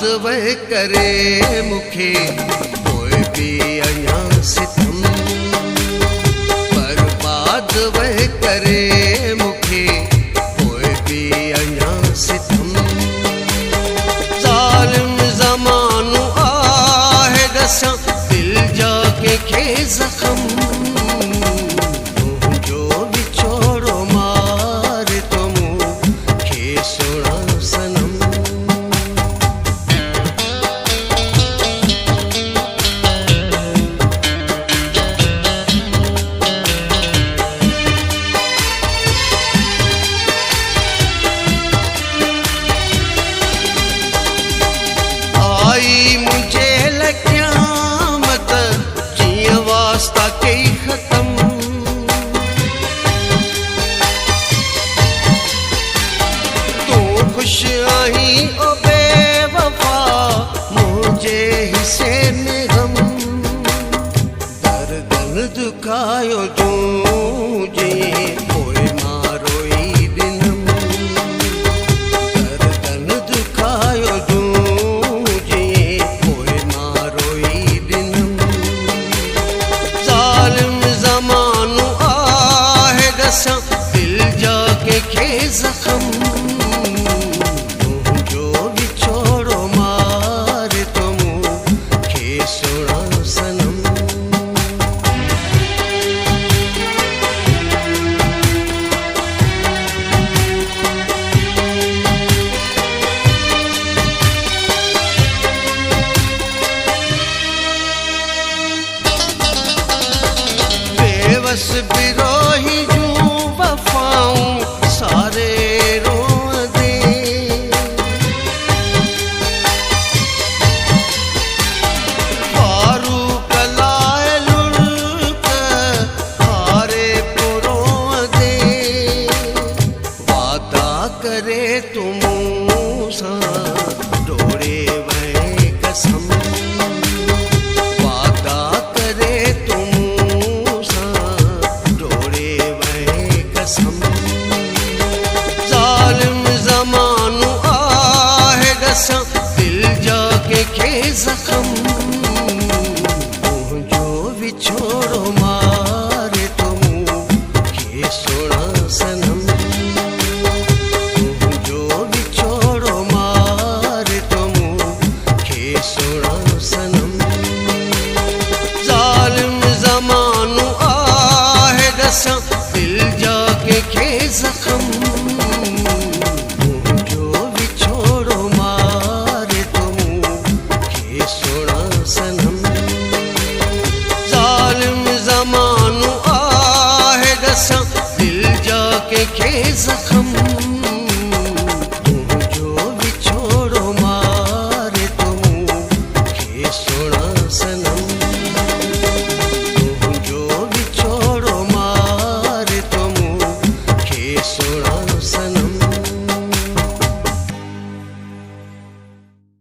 बर्बाद वह करे मुखे कोई भी अञा सितम, बर्बाद वह करे मुखे कोई भी अञा सितम। ज़ालिम ज़मानो आहे दसा दिल जाके खे ज़ख़म, तुंहिंजो विछोड़ो मार तो मूंखे सुणा सनम। आई मुझे लक़यामत जियां वास्ता कई ख़त्म, तू खुश आहीं ओ बेवफा मुझे हिस्से में गम। दर्दन दुखायो तुझे कोई मारोई दिनम, दर्दन दुखायो तुझे कोई मारोई दिनम। ज़ालिम ज़मानो आहे दसा दिल जाके खे ज़ख़म, तुंहिंजो विछोड़ो मार तो मूंखे सुणा सनम। बेवस बिरोही जूं वफ़ाऊं सारे रोअं दे, फारूक लाए लुल्क हारे पुरोअं दे। वादा करे तू मूंसां डोड़े वह कसम, वादा करे तू ज़ालिम ज़मानो आहे दसा दिल जाके खे ज़ख़म, तुंहिंजो विछोड़ो मार तो मूंखे सुणा सनम। तुंहिंजो विछोड़ो मार तो मूंखे सुणा सनम। ज़ालिम ज़मानो आहे दसा दिल जाके खे ज़ख़म, तुंहिंजो विछोड़ो मार तो मूंखे सुणा सनम। ज़ालिम ज़मानो आहे दसा दिल जाके खे ज़ख़म।